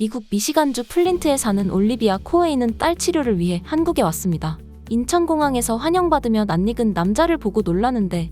미국 미시간주 플린트에 사는 올리비아 코웨이는 딸 치료를 위해 한국에 왔습니다. 인천공항에서 환영받으며 낯익은 남자를 보고 놀라는데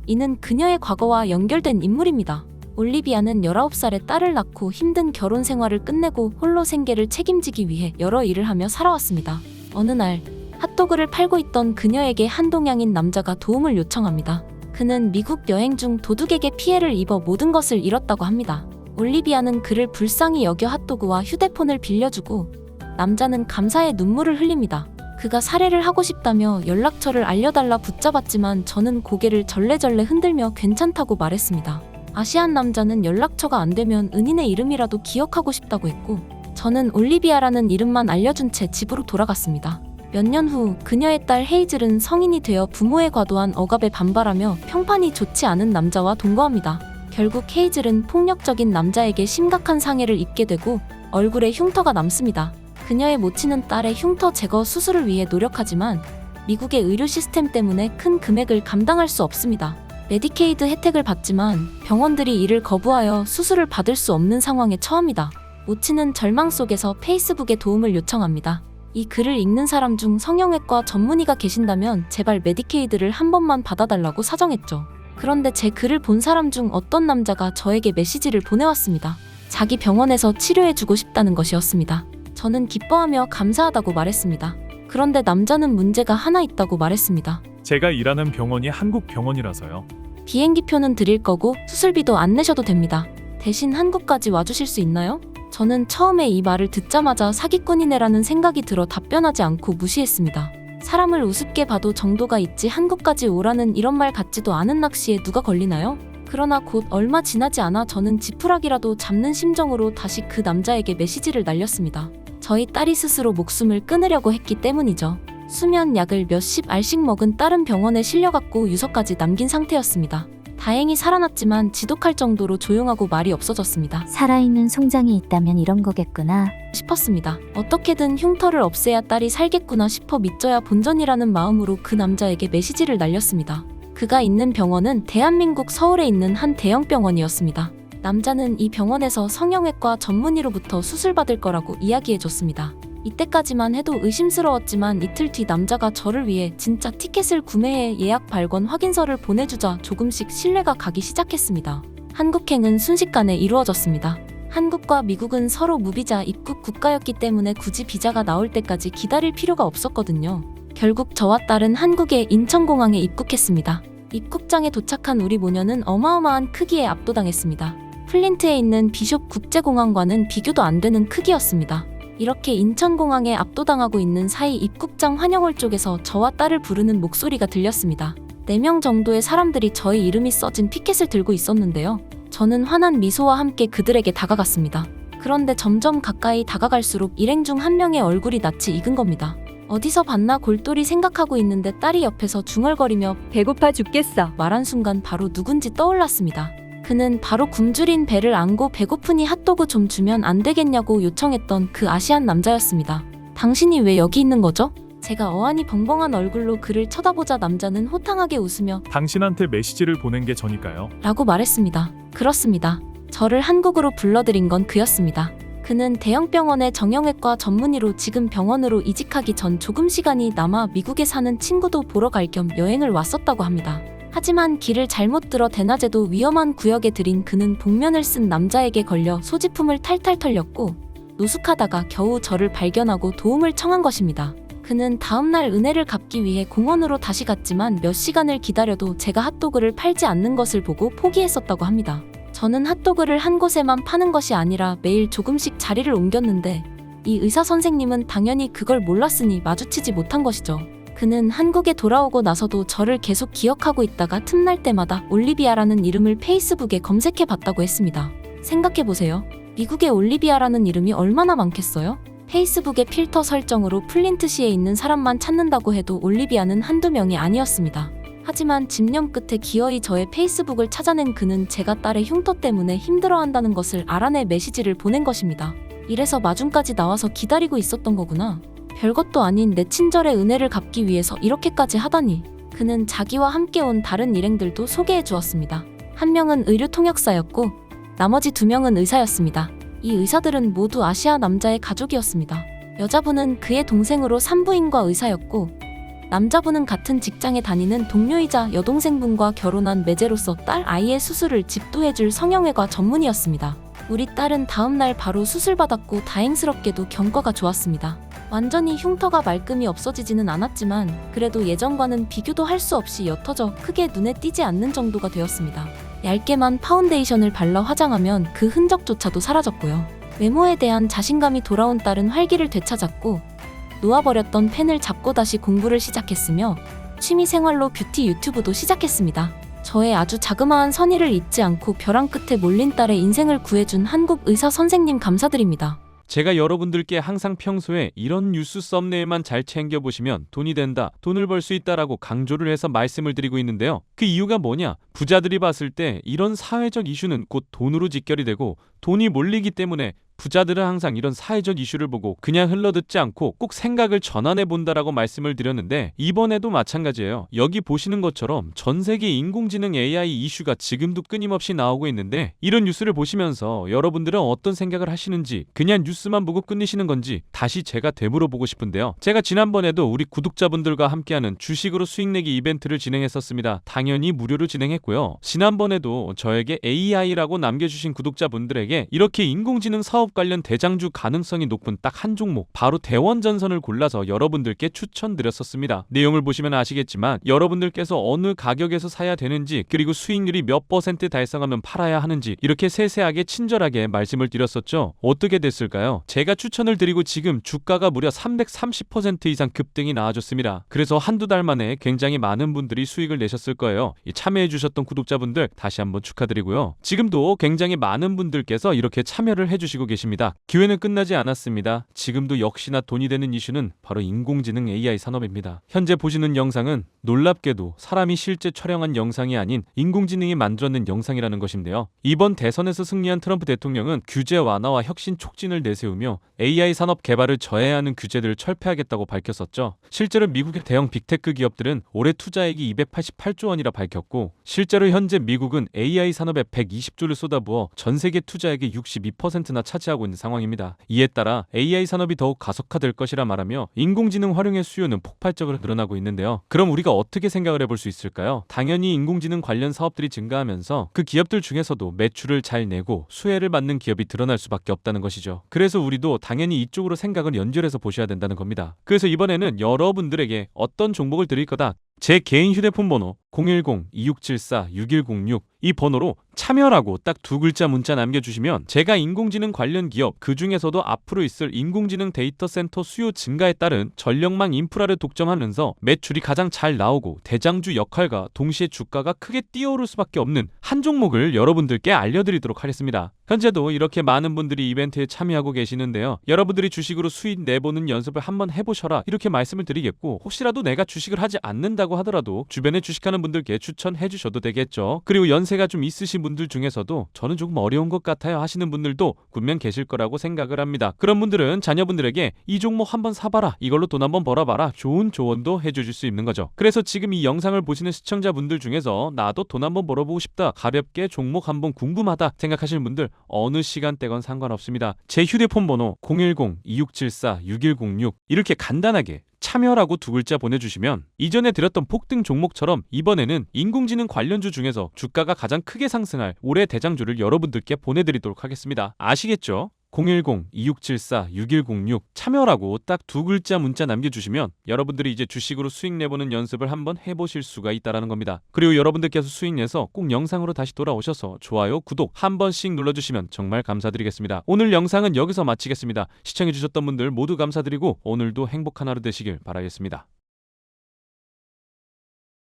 이는 그녀의 과거와 연결된 인물입니다. 올리비아는 19살에 딸을 낳고 힘든 결혼 생활을 끝내고 홀로 생계를 책임지기 위해 여러 일을 하며 살아왔습니다. 어느 날 핫도그를 팔고 있던 그녀에게 한동양인 남자가 도움을 요청합니다. 그는 미국 여행 중 도둑에게 피해를 입어 모든 것을 잃었다고 합니다. 올리비아는 그를 불쌍히 여겨 핫도그와 휴대폰을 빌려주고 남자는 감사의 눈물을 흘립니다. 그가 살해를 하고 싶다며 연락처를 알려달라 붙잡았지만 저는 고개를 절레절레 흔들며 괜찮다고 말했습니다. 아시안 남자는 연락처가 안 되면 은인의 이름이라도 기억하고 싶다고 했고 저는 올리비아라는 이름만 알려준 채 집으로 돌아갔습니다. 몇 년 후 그녀의 딸 헤이즐은 성인이 되어 부모의 과도한 억압에 반발하며 평판이 좋지 않은 남자와 동거합니다. 결국 헤이즐은 폭력적인 남자에게 심각한 상해를 입게 되고 얼굴에 흉터가 남습니다. 그녀의 모친은 딸의 흉터 제거 수술을 위해 노력하지만 미국의 의료 시스템 때문에 큰 금액을 감당할 수 없습니다. 메디케이드 혜택을 받지만 병원들이 이를 거부하여 수술을 받을 수 없는 상황에 처합니다. 모친은 절망 속에서 페이스북에 도움을 요청합니다. 이 글을 읽는 사람 중 성형외과 전문의가 계신다면 제발 메디케이드를 한 번만 받아달라고 사정했죠. 그런데 제 글을 본 사람 중 어떤 남자가 저에게 메시지를 보내왔습니다. 자기 병원에서 치료해주고 싶다는 것이었습니다. 저는 기뻐하며 감사하다고 말했습니다. 그런데 남자는 문제가 하나 있다고 말했습니다. 제가 일하는 병원이 한국 병원이라서요. 비행기표는 드릴 거고 수술비도 안 내셔도 됩니다. 대신 한국까지 와주실 수 있나요? 저는 처음에 이 말을 듣자마자 사기꾼이네라는 생각이 들어 답변하지 않고 무시했습니다. 사람을 우습게 봐도 정도가 있지 한국까지 오라는 이런 말 같지도 않은 낚시에 누가 걸리나요? 그러나 곧 얼마 지나지 않아 저는 지푸라기라도 잡는 심정으로 다시 그 남자에게 메시지를 날렸습니다. 저희 딸이 스스로 목숨을 끊으려고 했기 때문이죠. 수면 약을 몇십 알씩 먹은 딸은 병원에 실려갔고 유서까지 남긴 상태였습니다. 다행히 살아났지만 지독할 정도로 조용하고 말이 없어졌습니다. 살아있는 송장이 있다면 이런 거겠구나 싶었습니다. 어떻게든 흉터를 없애야 딸이 살겠구나 싶어 믿져야 본전이라는 마음으로 그 남자에게 메시지를 날렸습니다. 그가 있는 병원은 대한민국 서울에 있는 한 대형 병원이었습니다. 남자는 이 병원에서 성형외과 전문의로부터 수술받을 거라고 이야기해줬습니다. 이때까지만 해도 의심스러웠지만 이틀 뒤 남자가 저를 위해 진짜 티켓을 구매해 예약 발권 확인서를 보내주자 조금씩 신뢰가 가기 시작했습니다. 한국행은 순식간에 이루어졌습니다. 한국과 미국은 서로 무비자 입국 국가였기 때문에 굳이 비자가 나올 때까지 기다릴 필요가 없었거든요. 결국 저와 딸은 한국의 인천공항에 입국했습니다. 입국장에 도착한 우리 모녀는 어마어마한 크기에 압도당했습니다. 플린트에 있는 비숍 국제공항과는 비교도 안 되는 크기였습니다. 이렇게 인천공항에 압도당하고 있는 사이 입국장 환영홀 쪽에서 저와 딸을 부르는 목소리가 들렸습니다. 4명 정도의 사람들이 저희 이름이 써진 피켓을 들고 있었는데요. 저는 환한 미소와 함께 그들에게 다가갔습니다. 그런데 점점 가까이 다가갈수록 일행 중 한 명의 얼굴이 낯이 익은 겁니다. 어디서 봤나 골똘히 생각하고 있는데 딸이 옆에서 중얼거리며 배고파 죽겠어. 말한 순간 바로 누군지 떠올랐습니다. 그는 바로 굶주린 배를 안고 배고프니 핫도그 좀 주면 안 되겠냐고 요청했던 그 아시안 남자였습니다. 당신이 왜 여기 있는 거죠? 제가 어안이 벙벙한 얼굴로 그를 쳐다보자 남자는 호탕하게 웃으며 당신한테 메시지를 보낸 게 저니까요. 라고 말했습니다. 그렇습니다. 저를 한국으로 불러들인 건 그였습니다. 그는 대형병원의 정형외과 전문의로 지금 병원으로 이직하기 전 조금 시간이 남아 미국에 사는 친구도 보러 갈 겸 여행을 왔었다고 합니다. 하지만 길을 잘못 들어 대낮에도 위험한 구역에 들인 그는 복면을 쓴 남자에게 걸려 소지품을 탈탈 털렸고 노숙하다가 겨우 저를 발견하고 도움을 청한 것입니다. 그는 다음날 은혜를 갚기 위해 공원으로 다시 갔지만 몇 시간을 기다려도 제가 핫도그를 팔지 않는 것을 보고 포기했었다고 합니다. 저는 핫도그를 한 곳에만 파는 것이 아니라 매일 조금씩 자리를 옮겼는데 이 의사 선생님은 당연히 그걸 몰랐으니 마주치지 못한 것이죠. 그는 한국에 돌아오고 나서도 저를 계속 기억하고 있다가 틈날 때마다 올리비아라는 이름을 페이스북에 검색해봤다고 했습니다. 생각해보세요. 미국에 올리비아라는 이름이 얼마나 많겠어요? 페이스북의 필터 설정으로 플린트시에 있는 사람만 찾는다고 해도 올리비아는 한두 명이 아니었습니다. 하지만 집념 끝에 기어이 저의 페이스북을 찾아낸 그는 제가 딸의 흉터 때문에 힘들어한다는 것을 알아내 메시지를 보낸 것입니다. 이래서 마중까지 나와서 기다리고 있었던 거구나. 별것도 아닌 내 친절의 은혜를 갚기 위해서 이렇게까지 하다니. 그는 자기와 함께 온 다른 일행들도 소개해 주었습니다. 한 명은 의료 통역사였고 나머지 2명은 의사였습니다. 이 의사들은 모두 아시아 남자의 가족이었습니다. 여자분은 그의 동생으로 산부인과 의사였고 남자분은 같은 직장에 다니는 동료이자 여동생분과 결혼한 매제로서 딸 아이의 수술을 집도해줄 성형외과 전문의였습니다. 우리 딸은 다음날 바로 수술받았고 다행스럽게도 경과가 좋았습니다. 완전히 흉터가 말끔히 없어지지는 않았지만 그래도 예전과는 비교도 할 수 없이 옅어져 크게 눈에 띄지 않는 정도가 되었습니다. 얇게만 파운데이션을 발라 화장하면 그 흔적조차도 사라졌고요. 외모에 대한 자신감이 돌아온 딸은 활기를 되찾았고 놓아버렸던 펜을 잡고 다시 공부를 시작했으며 취미생활로 뷰티 유튜브도 시작했습니다. 저의 아주 자그마한 선의를 잊지 않고 벼랑 끝에 몰린 딸의 인생을 구해준 한국 의사 선생님 감사드립니다. 제가 여러분들께 항상 평소에 이런 뉴스 썸네일만 잘 챙겨보시면 돈이 된다, 돈을 벌 수 있다라고 강조를 해서 말씀을 드리고 있는데요. 그 이유가 뭐냐? 부자들이 봤을 때 이런 사회적 이슈는 곧 돈으로 직결이 되고 돈이 몰리기 때문에 부자들은 항상 이런 사회적 이슈를 보고 그냥 흘러듣지 않고 꼭 생각을 전환해 본다라고 말씀을 드렸는데 이번에도 마찬가지예요. 여기 보시는 것처럼 전 세계 인공지능 AI 이슈가 지금도 끊임없이 나오고 있는데 이런 뉴스를 보시면서 여러분들은 어떤 생각을 하시는지 그냥 뉴스만 보고 끝내시는 건지 다시 제가 되물어보고 싶은데요. 제가 지난번에도 우리 구독자분들과 함께하는 주식으로 수익 내기 이벤트를 진행했었습니다. 당연히 무료로 진행했고요. 지난번에도 저에게 AI라고 남겨주신 구독자분들에게 이렇게 인공지능 사업 관련 대장주 가능성이 높은 딱 한 종목 바로 대원전선을 골라서 여러분들께 추천드렸었습니다. 내용을 보시면 아시겠지만 여러분들께서 어느 가격에서 사야 되는지 그리고 수익률이 몇 % 달성하면 팔아야 하는지 이렇게 세세하게 친절하게 말씀을 드렸었죠. 어떻게 됐을까요? 제가 추천을 드리고 지금 주가가 무려 330% 이상 급등이 나와줬습니다. 그래서 한두 달 만에 굉장히 많은 분들이 수익을 내셨을 거예요. 참여해주셨던 구독자분들 다시 한번 축하드리고요. 지금도 굉장히 많은 분들께서 이렇게 참여를 해주시고 계십니다. 기회는 끝나지 않았습니다. 지금도 역시나 돈이 되는 이슈는 바로 인공지능 AI 산업입니다. 현재 보시는 영상은 놀랍게도 사람이 실제 촬영한 영상이 아닌 인공지능이 만들어낸 영상이라는 것인데요. 이번 대선에서 승리한 트럼프 대통령은 규제 완화와 혁신 촉진을 내세우며 AI 산업 개발을 저해하는 규제들을 철폐하겠다고 밝혔었죠. 실제로 미국의 대형 빅테크 기업들은 올해 투자액이 288조 원이라 밝혔고 실제로 현재 미국은 AI 산업에 120조를 쏟아부어 전 세계 투자액의 62%나 차지하고 있는 상황입니다. 이에 따라 AI 산업이 더욱 가속화될 것이라 말하며 인공지능 활용의 수요는 폭발적으로 늘어나고 있는데요. 그럼 우리가 어떻게 생각을 해볼 수 있을까요? 당연히 인공지능 관련 사업들이 증가하면서 그 기업들 중에서도 매출을 잘 내고 수혜를 받는 기업이 드러날 수밖에 없다는 것이죠. 그래서 우리도 당연히 이쪽으로 생각을 연결해서 보셔야 된다는 겁니다. 그래서 이번에는 여러분들에게 어떤 종목을 드릴 거다. 제 개인 휴대폰 번호 010-2674-6106 이 번호로 참여라고 딱 두 글자 문자 남겨주시면 제가 인공지능 관련 기업 그 중에서도 앞으로 있을 인공지능 데이터 센터 수요 증가에 따른 전력망 인프라를 독점하면서 매출이 가장 잘 나오고 대장주 역할과 동시에 주가가 크게 뛰어오를 수밖에 없는 한 종목을 여러분들께 알려드리도록 하겠습니다. 현재도 이렇게 많은 분들이 이벤트에 참여하고 계시는데요. 여러분들이 주식으로 수익 내보는 연습을 한번 해보셔라 이렇게 말씀을 드리겠고 혹시라도 내가 주식을 하지 않는다고 하더라도 주변에 주식하는 분들께 추천해 주셔도 되겠죠. 그리고 연세가 좀 있으신 분들 중에서도 저는 조금 어려운 것 같아요 하시는 분들도 분명 계실 거라고 생각을 합니다. 그런 분들은 자녀분들에게 이 종목 한번 사봐라 이걸로 돈 한번 벌어봐라 좋은 조언도 해주실 수 있는 거죠. 그래서 지금 이 영상을 보시는 시청자분들 중에서 나도 돈 한번 벌어보고 싶다 가볍게 종목 한번 궁금하다 생각하시는 분들 어느 시간대건 상관없습니다. 제 휴대폰 번호 010-2674-6106 이렇게 간단하게 참여라고 두 글자 보내주시면 이전에 드렸던 폭등 종목처럼 이번에는 인공지능 관련주 중에서 주가가 가장 크게 상승할 올해 대장주를 여러분들께 보내드리도록 하겠습니다. 아시겠죠? 010-2674-6106 참여라고 딱 두 글자 문자 남겨주시면 여러분들이 이제 주식으로 수익 내보는 연습을 한번 해보실 수가 있다는 겁니다. 그리고 여러분들께서 수익 내서 꼭 영상으로 다시 돌아오셔서 좋아요, 구독 한 번씩 눌러주시면 정말 감사드리겠습니다. 오늘 영상은 여기서 마치겠습니다. 시청해주셨던 분들 모두 감사드리고 오늘도 행복한 하루 되시길 바라겠습니다.